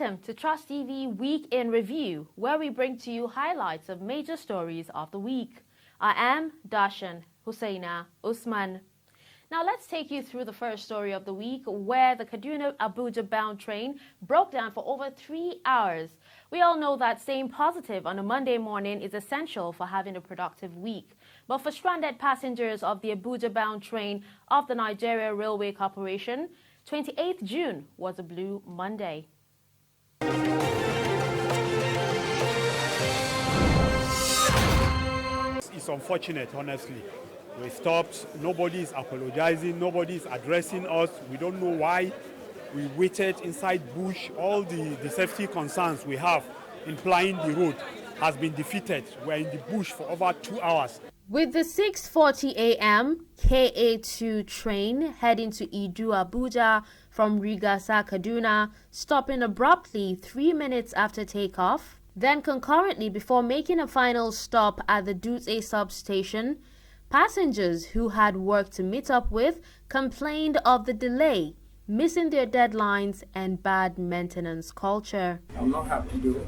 Welcome to Trust TV Week in Review, where we bring to you highlights of major stories of the week. I am Darshan Hussaina Usman. Now let's take you through the first story of the week, where the Kaduna-Abuja bound train broke down for over 3 hours. We all know that staying positive on a Monday morning is essential for having a productive week. But for stranded passengers of the Abuja bound train of the Nigeria Railway Corporation, 28th June was a blue Monday. It's unfortunate, honestly. We stopped, nobody is apologizing, nobody is addressing us. We don't know why. We waited inside bush. All the safety concerns we have in plying the road has been defeated. We're in the bush for over 2 hours. With the 6:40 a.m. KA2 train heading to Idu Abuja from Rigasa, Kaduna, stopping abruptly 3 minutes after takeoff, then concurrently before making a final stop at the Dutse substation, passengers who had work to meet up with complained of the delay, missing their deadlines and bad maintenance culture. I'm not happy though,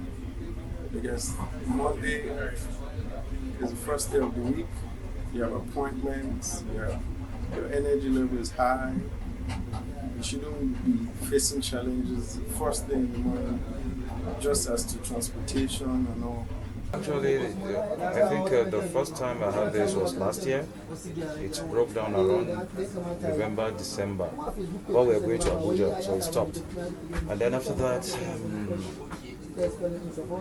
because Monday is the first day of the week. You have appointments, your energy level is high. You shouldn't be facing challenges first day in the morning, just as to transportation and all. Actually, I think the first time I had this was last year. It broke down around November, December, while we were going to Abuja, so it stopped. And then after that,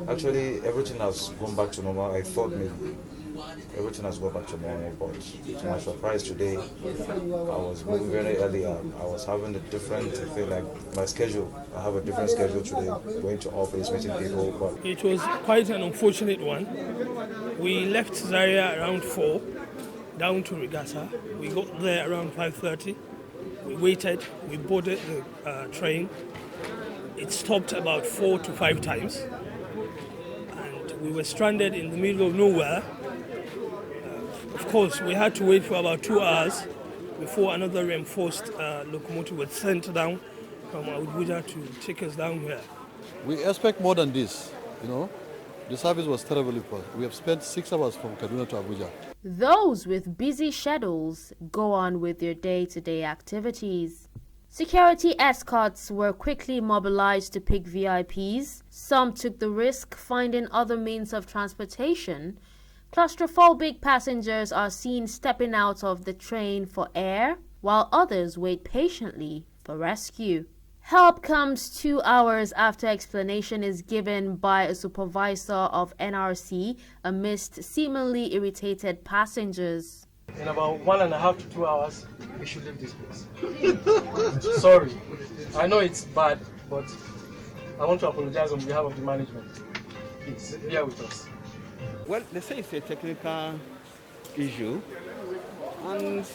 actually everything has gone back to normal. I thought maybe everything has gone back to normal, but to my surprise today, I was moving very early. I was having a different, I feel like my schedule. I have a different schedule today, going to office, meeting people. But it was quite an unfortunate one. We left Zaria around 4, down to Rigasa. We got there around 5:30. We waited, we boarded the train. It stopped about 4 to 5 times. And we were stranded in the middle of nowhere. Of course, we had to wait for about 2 hours before another reinforced locomotive was sent down from Abuja to take us down here. We expect more than this, you know. The service was terribly poor. We have spent 6 hours from Kaduna to Abuja. Those with busy schedules go on with their day-to-day activities. Security escorts were quickly mobilized to pick VIPs. Some took the risk finding other means of transportation. Claustrophobic passengers are seen stepping out of the train for air, while others wait patiently for rescue. Help comes 2 hours after explanation is given by a supervisor of NRC amidst seemingly irritated passengers. In about 1.5 to 2 hours, we should leave this place. Sorry, I know it's bad, but I want to apologize on behalf of the management. Please, bear with us. Well, they say it's a technical issue, and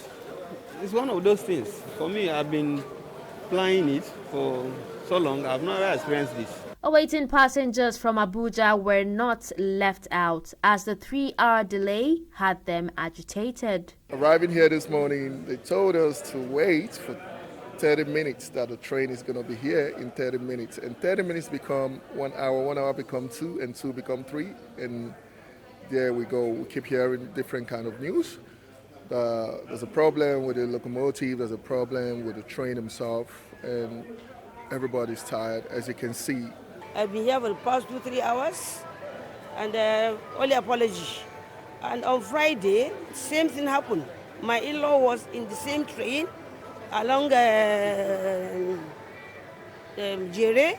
it's one of those things. For me, I've been plying it for so long, I've never experienced this. Awaiting passengers from Abuja were not left out, as the 3-hour delay had them agitated. Arriving here this morning, they told us to wait for 30 minutes, that the train is going to be here in 30 minutes. And 30 minutes become 1 hour, 1 hour become 2, and 2 become 3. And there we go. We keep hearing different kind of news. There's a problem with the locomotive, there's a problem with the train himself, and everybody's tired, as you can see. I've been here for the past 2-3 hours, and only apology. And on Friday, same thing happened. My in-law was in the same train along Yari.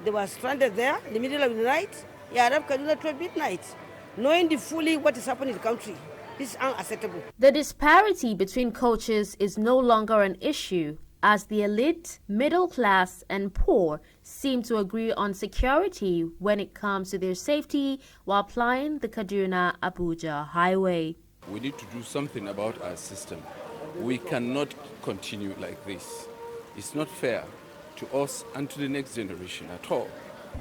They were stranded there in the middle of the night. He arrived Kaduna 12 midnight, knowing fully what is happening in the country. This is unacceptable. The disparity between coaches is no longer an issue, as the elite, middle class and poor seem to agree on security when it comes to their safety while plying the Kaduna-Abuja highway. We need to do something about our system. We cannot continue like this. It's not fair to us and to the next generation at all.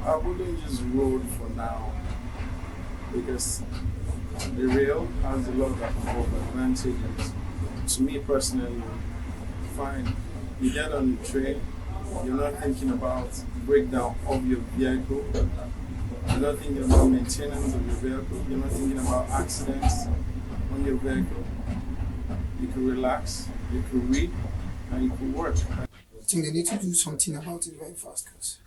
I wouldn't just road for now, because the rail has a lot of advantages. To me personally, fine. You get on the train, You're not thinking about breakdown of your vehicle. You're not thinking about maintenance of your vehicle. You're not thinking about accidents on your vehicle. You can relax, you can read, and you can work. I think they need to do something about it very fast because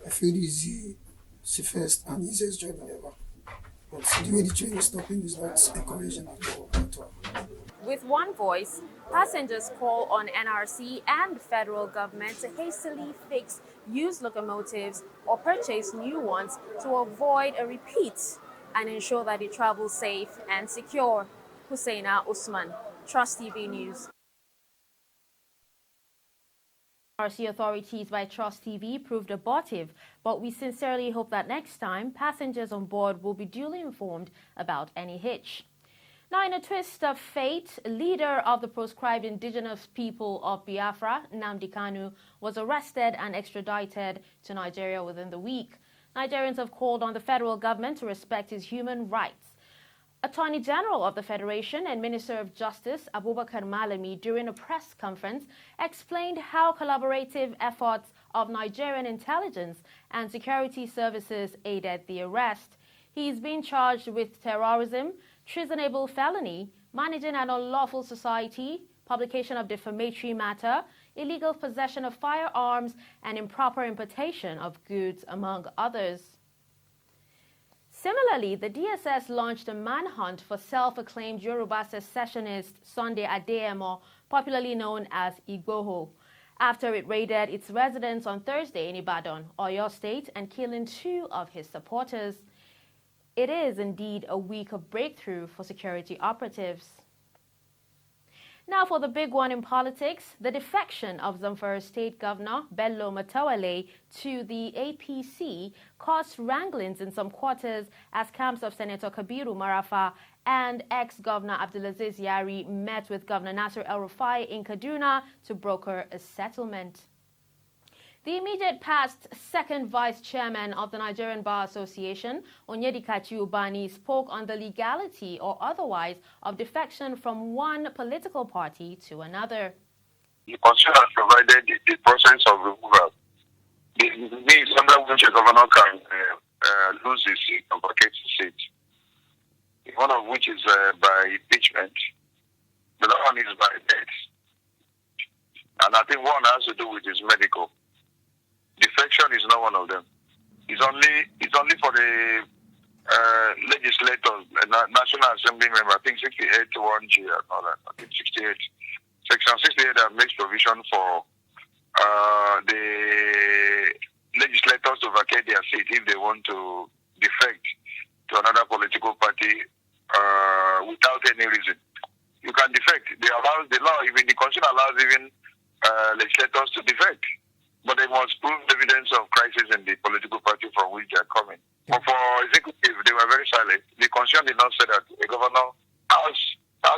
I feel this is the safest and easiest journey ever. But the way the train is stopping is not encouraging at all. With one voice, passengers call on NRC and federal government to hastily fix used locomotives or purchase new ones to avoid a repeat and ensure that it travels safe and secure. Husseina Usman, Trust TV News. NRC authorities by Trust TV proved abortive, but we sincerely hope that next time passengers on board will be duly informed about any hitch. Now, in a twist of fate, leader of the proscribed indigenous people of Biafra, Nnamdi Kanu, was arrested and extradited to Nigeria within the week. Nigerians have called on the federal government to respect his human rights. Attorney General of the Federation and Minister of Justice, Abubakar Malami, during a press conference, explained how collaborative efforts of Nigerian intelligence and security services aided the arrest. He is being charged with terrorism, treasonable felony, managing an unlawful society, publication of defamatory matter, illegal possession of firearms, and improper importation of goods, among others. Similarly, the DSS launched a manhunt for self-acclaimed Yoruba secessionist Sunday Adeyemo, popularly known as Igboho, after it raided its residence on Thursday in Ibadan, Oyo State, and killing 2 of his supporters. It is indeed a week of breakthrough for security operatives. Now for the big one in politics, the defection of Zamfara State Governor Bello Matawalle to the APC caused wranglings in some quarters as camps of Senator Kabiru Marafa and ex-Governor Abdulaziz Yari met with Governor Nasir El-Rufai in Kaduna to broker a settlement. The immediate past second vice chairman of the Nigerian Bar Association, Onyedikachi Ubani, spoke on the legality or otherwise of defection from one political party to another. The constitution has provided the process of removal. The means under which a governor can lose his seat or vacate his seat. One of which is by impeachment. The other one is by death. And I think one has to do with his medical. Defection is not one of them. It's only for the legislators, National Assembly member. I think 68 to 1G and all that. I think 68. Section 68 that makes provision for the legislators to vacate their seat if they want to defect to another political party without any reason. You can defect. The law, even the Constitution allows even legislators to defect. But they must prove evidence of crisis in the political party from which they are coming. But for executive, they were very silent. The Constitution did not say that a governor has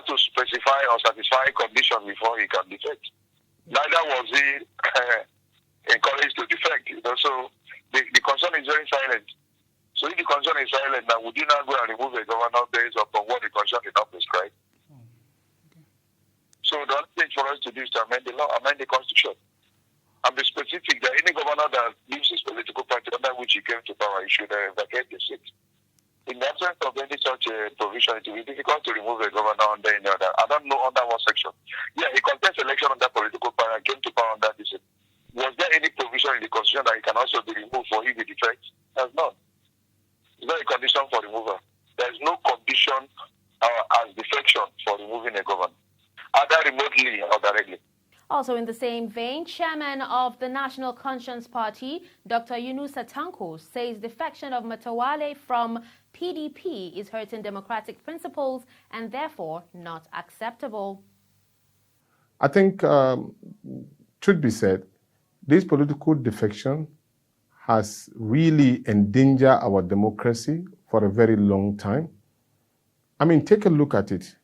to specify or satisfy conditions before he can defect. Neither was he encouraged to defect. So the Constitution is very silent. So if the Constitution is silent, now would you not go and remove a governor based upon what the Constitution did not prescribe? So the only thing for us to do is to amend the law, amend the Constitution. And be specific that any governor that leaves his political party under which he came to power, he should vacate the seat. In the absence of any such provision, it will be difficult to remove a governor under any other. I don't know under what section. Yeah, he contests election under political power and came to power under this. Was there any provision in the Constitution that he can also be removed for if he defects? There's none. It's not a condition for removal. There's no condition as defection for removing a governor, either remotely or directly. Also in the same vein, chairman of the National Conscience Party, Dr. Yunusa Tanko, says defection of Matawalle from PDP is hurting democratic principles and therefore not acceptable. I think, should be said, this political defection has really endangered our democracy for a very long time. I mean, take a look at it.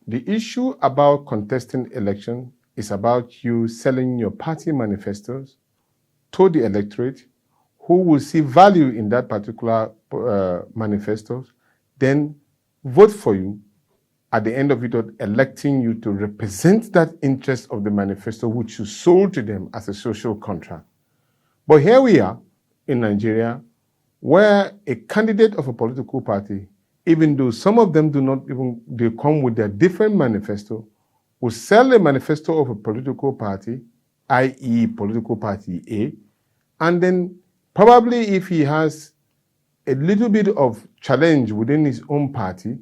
The issue about contesting election is about you selling your party manifestos to the electorate who will see value in that particular manifestos, then vote for you at the end of it, electing you to represent that interest of the manifesto which you sold to them as a social contract. But here we are in Nigeria, where a candidate of a political party, even though some of them do not even, they come with their different manifesto, will sell a manifesto of a political party, i.e. political party A, and then probably if he has a little bit of challenge within his own party,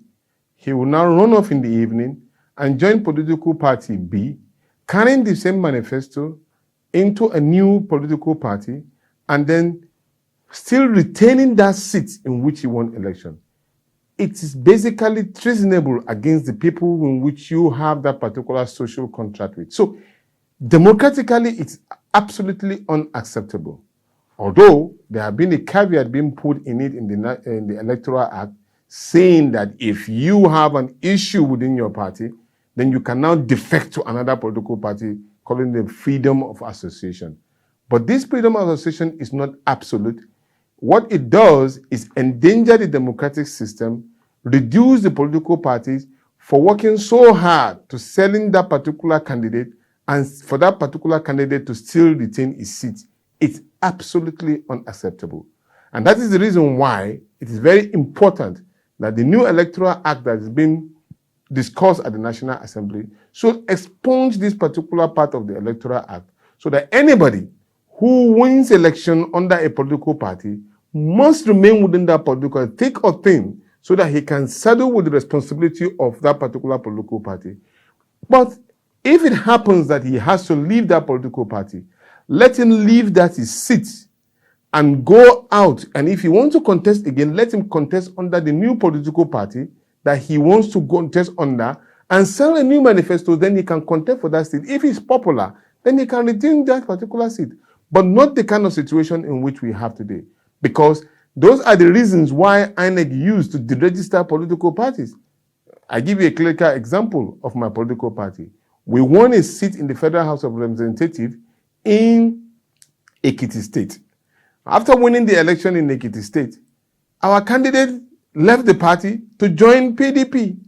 he will now run off in the evening and join political party B, carrying the same manifesto into a new political party, and then still retaining that seat in which he won election. It is basically treasonable against the people in which you have that particular social contract with. So democratically, it's absolutely unacceptable. Although there have been a caveat being put in it in the Electoral Act, saying that if you have an issue within your party, then you can now defect to another political party, calling it freedom of association. But this freedom of association is not absolute. What it does is endanger the democratic system, reduce the political parties for working so hard to selling that particular candidate and for that particular candidate to still retain his seat. It's absolutely unacceptable. And that is the reason why it is very important that the new Electoral Act that is being discussed at the National Assembly should expunge this particular part of the Electoral Act so that anybody who wins election under a political party must remain within that political thick or thin so that he can saddle with the responsibility of that particular political party. But if it happens that he has to leave that political party, let him leave that his seat and go out. And if he wants to contest again, let him contest under the new political party that he wants to contest under and sell a new manifesto. Then he can contest for that seat. If he's popular, then he can retain that particular seat. But not the kind of situation in which we have today. Because those are the reasons why INEC used to deregister political parties. I give you a clear example of my political party. We won a seat in the Federal House of Representatives in Ekiti State. After winning the election in Ekiti State, our candidate left the party to join PDP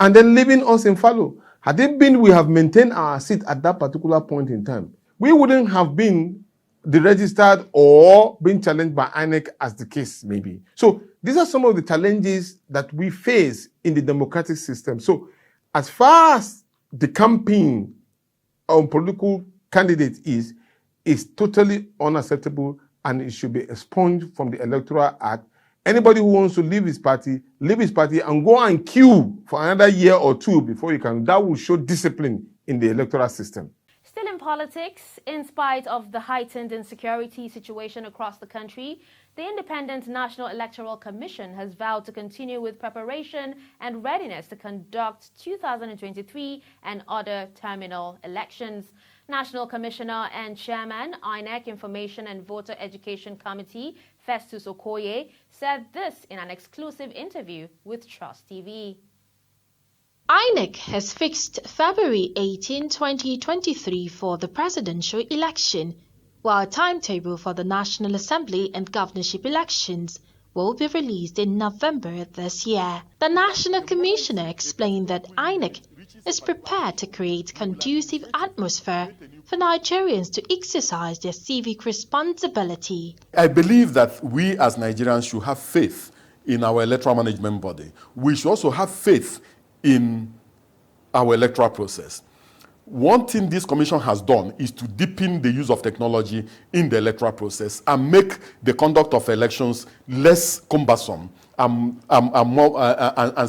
and then leaving us in fallow. Had it been we have maintained our seat at that particular point in time, we wouldn't have been deregistered or been challenged by INEC as the case may be. So these are some of the challenges that we face in the democratic system. So as far as the campaign on political candidates is totally unacceptable and it should be expunged from the Electoral Act. Anybody who wants to leave his party and go and queue for another year or two before you can. That will show discipline in the electoral system. Still in politics, in spite of the heightened insecurity situation across the country, the Independent National Electoral Commission has vowed to continue with preparation and readiness to conduct 2023 and other terminal elections. National Commissioner and Chairman, INEC Information and Voter Education Committee, Festus Okoye, said this in an exclusive interview with Trust TV. INEC has fixed February 18, 2023 for the presidential election, while a timetable for the National Assembly and governorship elections will be released in November this year. The National Commissioner explained that INEC is prepared to create conducive atmosphere for Nigerians to exercise their civic responsibility. I believe that we as Nigerians should have faith in our electoral management body. We should also have faith in our electoral process. One thing this commission has done is to deepen the use of technology in the electoral process and make the conduct of elections less cumbersome and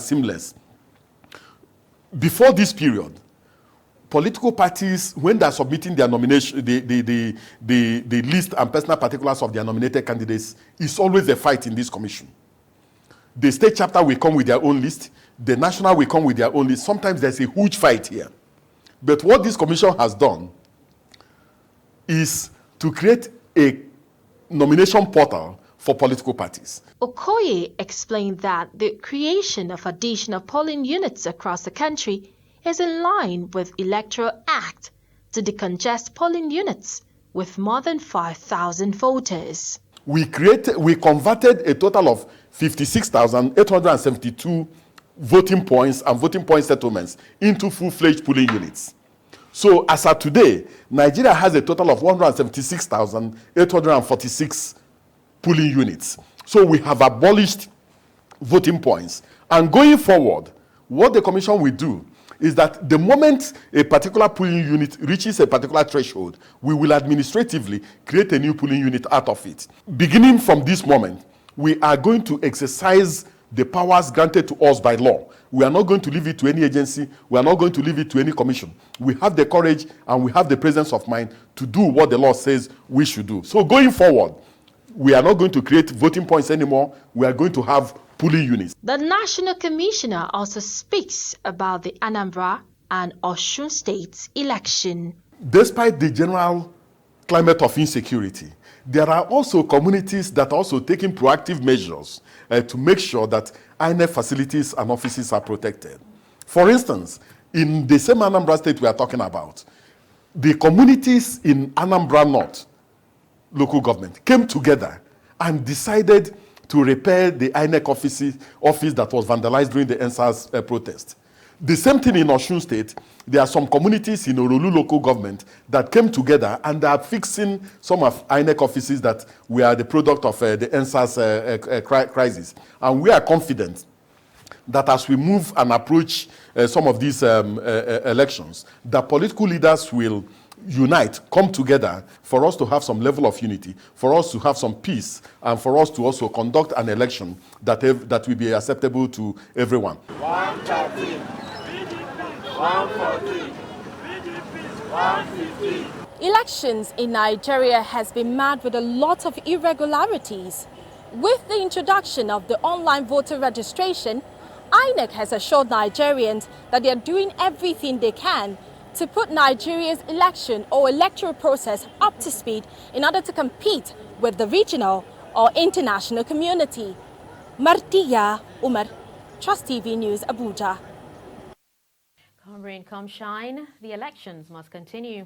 seamless. Before this period, political parties, when they are submitting their nomination, the list and personal particulars of their nominated candidates, is always a fight in this commission. The state chapter will come with their own list. The national will come with their own list. Sometimes there's a huge fight here. But what this commission has done is to create a nomination portal for political parties. Okoye explained that the creation of additional polling units across the country is in line with Electoral Act to decongest polling units with more than 5,000 voters. We converted a total of 56,872 voting points and voting point settlements into full-fledged polling units. So as of today, Nigeria has a total of 176,846 polling units. So we have abolished voting points. And going forward, what the commission will do is that the moment a particular polling unit reaches a particular threshold, we will administratively create a new polling unit out of it. Beginning from this moment, we are going to exercise the powers granted to us by law. We are not going to leave it to any agency. We are not going to leave it to any commission. We have the courage and we have the presence of mind to do what the law says we should do. So going forward, we are not going to create voting points anymore. We are going to have polling units. The National Commissioner also speaks about the Anambra and Osun States election. Despite the general climate of insecurity, there are also communities that are also taking proactive measures to make sure that INEC facilities and offices are protected. For instance, in the same Anambra state we are talking about, the communities in Anambra North local government came together and decided to repair the INEC office that was vandalized during the NSAS protest. The same thing in Osun State. There are some communities in Orolu local government that came together and are fixing some of INEC offices that were the product of the NSAS crisis. And we are confident that as we move and approach some of these elections, the political leaders will unite, come together for us to have some level of unity, for us to have some peace, and for us to also conduct an election that will be acceptable to everyone. 113, 114, 115. Elections in Nigeria has been marred with a lot of irregularities. With the introduction of the online voter registration, INEC has assured Nigerians that they are doing everything they can to put Nigeria's election or electoral process up to speed in order to compete with the regional or international community. Martiya Umar, Trust TV News, Abuja. Come rain, come shine, the elections must continue.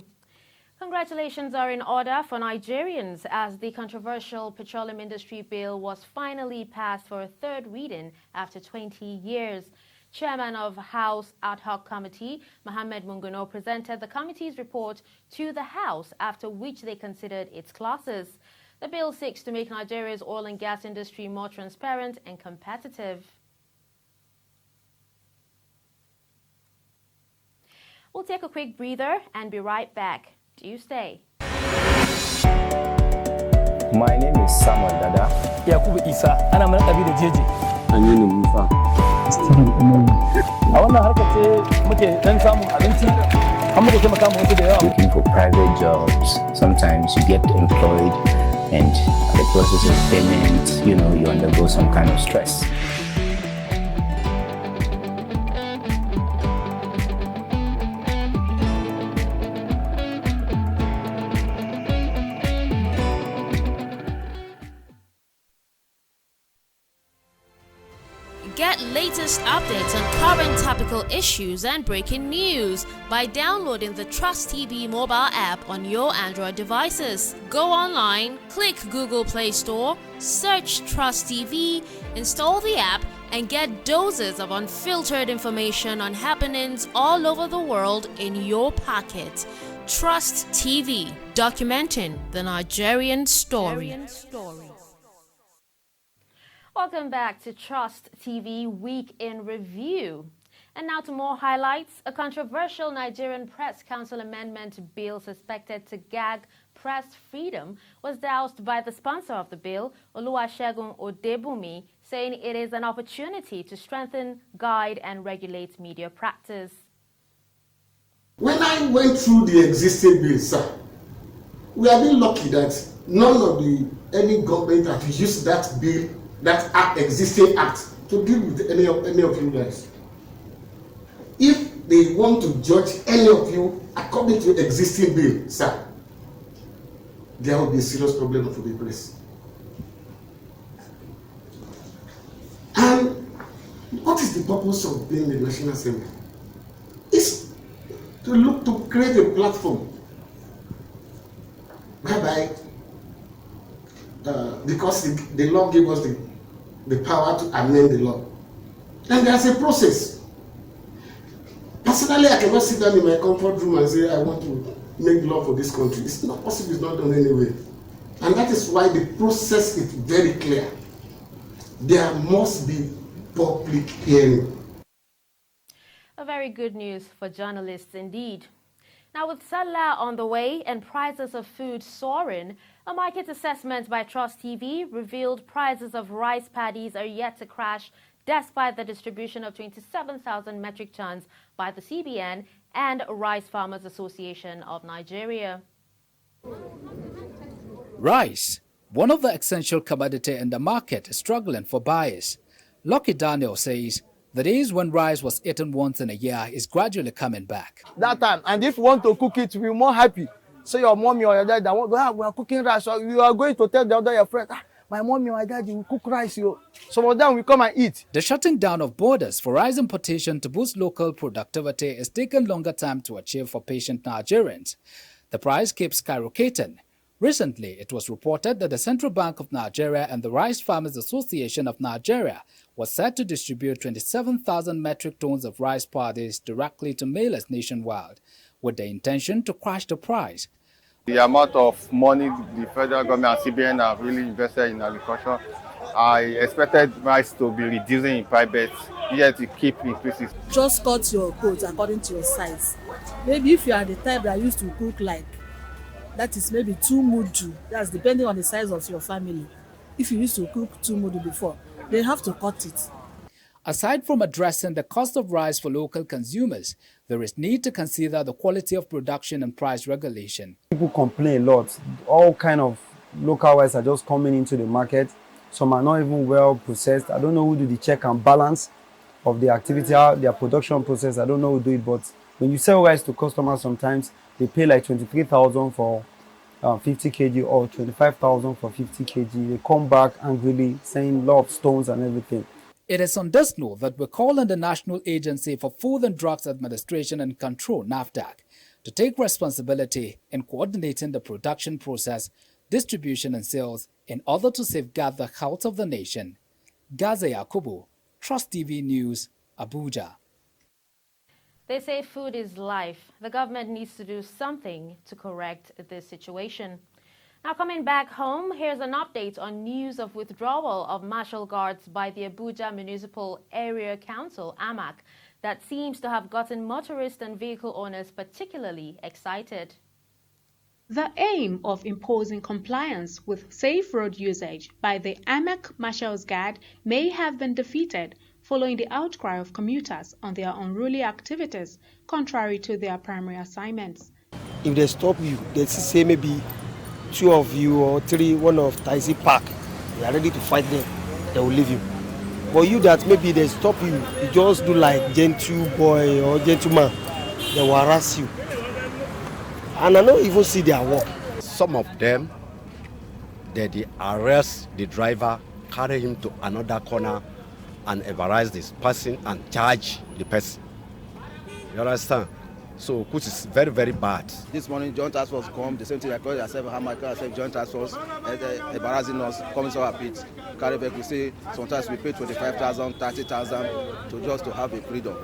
Congratulations are in order for Nigerians as the controversial petroleum industry bill was finally passed for a third reading after 20 years. Chairman of House Ad Hoc Committee, Mohammed Munguno, presented the committee's report to the House, after which they considered its clauses. The bill seeks to make Nigeria's oil and gas industry more transparent and competitive. We'll take a quick breather and be right back. Do you stay? My name is Samuel Dada. Yakubu Isa. I'm a Jeji. Anyoni Mufa. A wannan harkar ce muke dan samun abinci, an muke taimaka mu wasu da yawa. Looking for private jobs. Sometimes you get employed and the process of payment, you undergo some kind of stress. Get latest updates on current topical issues and breaking news by downloading the Trust TV mobile app on your Android devices. Go online, click Google Play Store, search Trust TV, install the app, and get doses of unfiltered information on happenings all over the world in your pocket. Trust TV, documenting the Nigerian story. Welcome back to Trust TV Week in Review. And now to more highlights. A controversial Nigerian Press Council amendment bill suspected to gag press freedom was doused by the sponsor of the bill, Oluwasegun Odebumi, saying it is an opportunity to strengthen, guide, and regulate media practice. When I went through the existing bill, sir, we have been lucky that none of any government has used that bill, that existing act, to deal with any of you guys. If they want to judge any of you according to existing bill, sir, there will be a serious problem for the press. And what is the purpose of being the National Assembly? It's to create a platform whereby, because the law gave us the power to amend the law. And there's a process. Personally, I cannot sit down in my comfort room and say, I want to make law for this country. It's not possible, it's not done anyway. And that is why the process is very clear. There must be public hearing. A very good news for journalists indeed. Now, with Salah on the way and prices of food soaring, a market assessment by Trust TV revealed prices of rice paddies are yet to crash despite the distribution of 27,000 metric tons by the CBN and Rice Farmers Association of Nigeria. Rice, one of the essential commodity in the market, is struggling for buyers. Lucky Daniel says the days when rice was eaten once in a year is gradually coming back. That time, and if you want to cook it, we're more happy. So your mommy or your dad, we are cooking rice. So you are going to tell the other your friend, my mommy or my daddy will cook rice. Some of them will come and eat. The shutting down of borders for rice importation to boost local productivity is taking longer time to achieve for patient Nigerians. The price keeps skyrocketing. Recently, it was reported that the Central Bank of Nigeria and the Rice Farmers Association of Nigeria was set to distribute 27,000 metric tons of rice paddies directly to millers nationwide, with the intention to crash the price. The amount of money the federal government and CBN have really invested in agriculture, I expected rice to be reducing in private, yet to keep increasing. Just cut your coat according to your size. Maybe if you are the type that used to cook like, that is maybe 2 mudu, that's depending on the size of your family. If you used to cook 2 mudu before, they have to cut it. Aside from addressing the cost of rice for local consumers, there is need to consider the quality of production and price regulation. People complain a lot. All kind of local rice are just coming into the market. Some are not even well processed. I don't know who do the check and balance of the activity, their production process. I don't know who do it, but when you sell rice to customers, sometimes they pay like 23,000 for 50 kg or 25,000 for 50 kg. They come back angrily saying lot of stones and everything. It is on this note that we call on the National Agency for Food and Drugs Administration and Control, NAFDAC, to take responsibility in coordinating the production process, distribution and sales in order to safeguard the health of the nation. Gaza Yakubu, Trust TV News, Abuja. They say food is life. The government needs to do something to correct this situation. Now, coming back home, here's an update on news of withdrawal of martial guards by the Abuja Municipal Area Council, AMAC, that seems to have gotten motorists and vehicle owners particularly excited. The aim of imposing compliance with safe road usage by the AMAC Marshal's Guard may have been defeated following the outcry of commuters on their unruly activities, contrary to their primary assignments. If they stop you, they say maybe 2 of you or 3, one of Taisi Park, they are ready to fight them, they will leave you. But you that maybe they stop you, you just do like gentle boy or gentleman, they will harass you. And I don't even see their work. Some of them, they arrest the driver, carry him to another corner, and embarrass this person and charge the person. You understand? So, which is very, very bad. This morning, joint task force come, the same thing I call yourself, how much I say joint task force, embarrassing us, coming to our pit, carry back, we say, sometimes we pay 25,000, 30,000 just to have a freedom.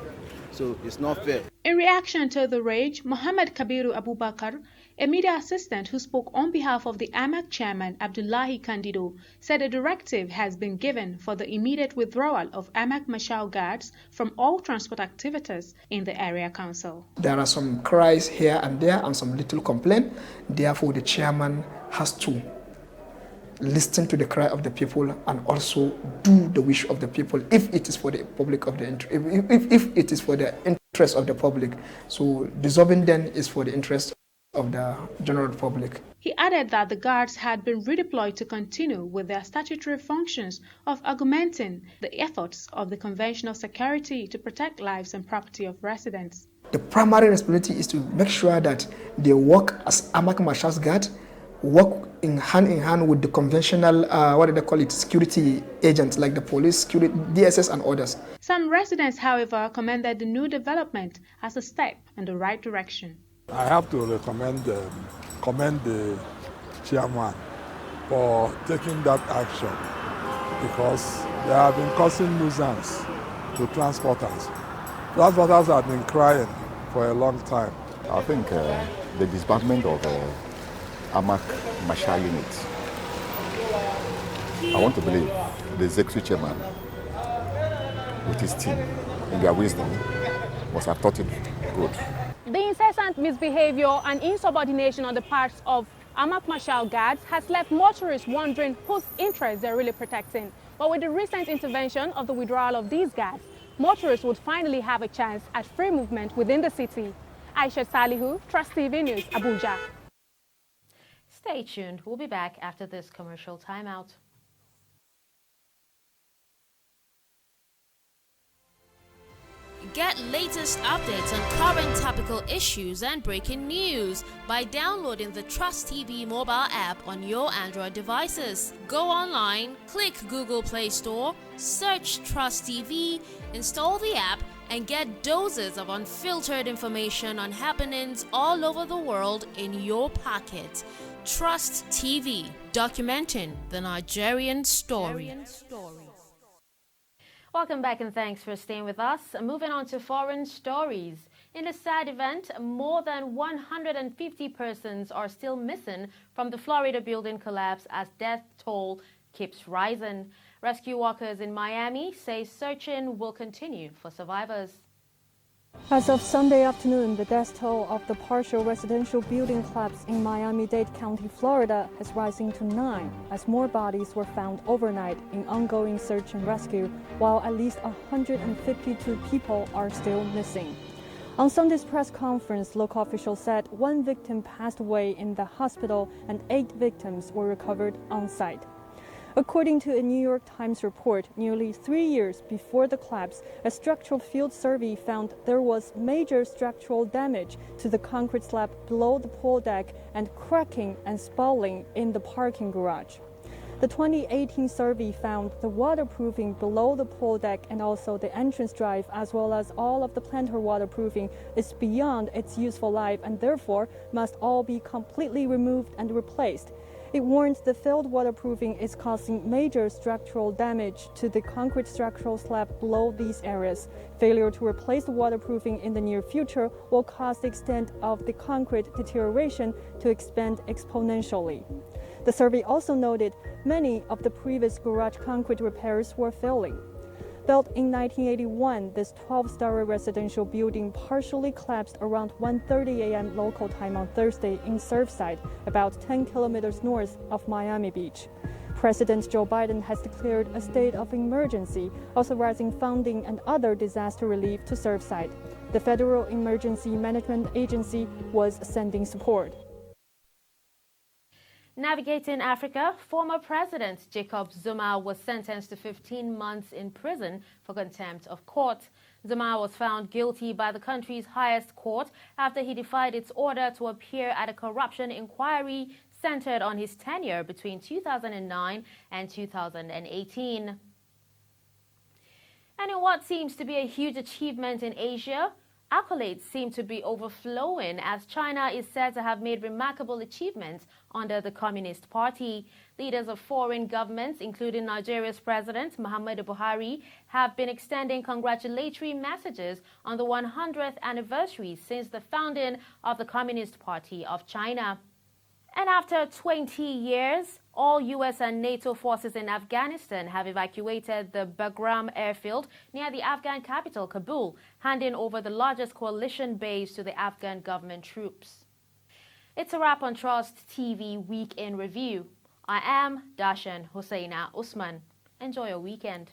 So, it's not fair. In reaction to the rage, Muhammad Kabiru Abubakar, a media assistant who spoke on behalf of the AMAC chairman Abdullahi Candido, said a directive has been given for the immediate withdrawal of AMAC Marshal guards from all transport activities in the area council. There are some cries here and there and some little complaint. Therefore, the chairman has to listen to the cry of the people and also do the wish of the people if it is for the public of the if it is for the interest of the public. So dissolving them is for the interest of the general public. He added that the guards had been redeployed to continue with their statutory functions of augmenting the efforts of the conventional security to protect lives and property of residents. The primary responsibility is to make sure that they work as AMAC Marshal's Guard, work in hand with the conventional, security agents like the police, security, DSS and others. Some residents, however, commended the new development as a step in the right direction. I have to commend the chairman for taking that action because they have been causing nuisance to transporters. Transporters have been crying for a long time. I think the disbandment of Amak Marshal Unit, I want to believe the executive chairman with his team, in their wisdom, must have thought it good. The incessant misbehavior and insubordination on the parts of Amak Marshal guards has left motorists wondering whose interests they're really protecting. But with the recent intervention of the withdrawal of these guards, motorists would finally have a chance at free movement within the city. Aisha Salihu, Trust TV News, Abuja. Stay tuned. We'll be back after this commercial timeout. Get latest updates on current topical issues and breaking news by downloading the Trust TV mobile app on your Android devices. Go online, click Google Play Store, search Trust TV, install the app, and get doses of unfiltered information on happenings all over the world in your pocket. Trust TV, documenting the Nigerian story. Welcome back and thanks for staying with us. Moving on to foreign stories. In a sad event, more than 150 persons are still missing from the Florida building collapse as death toll keeps rising. Rescue workers in Miami say searching will continue for survivors. As of Sunday afternoon, the death toll of the partial residential building collapse in Miami-Dade County, Florida, is rising to 9, as more bodies were found overnight in ongoing search and rescue, while at least 152 people are still missing. On Sunday's press conference, local officials said 1 victim passed away in the hospital and 8 victims were recovered on site. According to a New York Times report, nearly 3 years before the collapse, a structural field survey found there was major structural damage to the concrete slab below the pool deck and cracking and spalling in the parking garage. The 2018 survey found the waterproofing below the pool deck and also the entrance drive, as well as all of the planter waterproofing, is beyond its useful life and therefore must all be completely removed and replaced. It warns the failed waterproofing is causing major structural damage to the concrete structural slab below these areas. Failure to replace the waterproofing in the near future will cause the extent of the concrete deterioration to expand exponentially. The survey also noted many of the previous garage concrete repairs were failing. Built in 1981, this 12-story residential building partially collapsed around 1:30 a.m. local time on Thursday in Surfside, about 10 kilometers north of Miami Beach. President Joe Biden has declared a state of emergency, authorizing funding and other disaster relief to Surfside. The Federal Emergency Management Agency was sending support. Navigating Africa, former President Jacob Zuma was sentenced to 15 months in prison for contempt of court. Zuma was found guilty by the country's highest court after he defied its order to appear at a corruption inquiry centered on his tenure between 2009 and 2018. And in what seems to be a huge achievement in Asia, accolades seem to be overflowing as China is said to have made remarkable achievements under the Communist Party. Leaders of foreign governments, including Nigeria's President Muhammadu Buhari, have been extending congratulatory messages on the 100th anniversary since the founding of the Communist Party of China. And after 20 years, all U.S. and NATO forces in Afghanistan have evacuated the Bagram airfield near the Afghan capital, Kabul, handing over the largest coalition base to the Afghan government troops. It's a wrap on Trust TV Week in Review. I am Dashan Husseina Usman. Enjoy your weekend.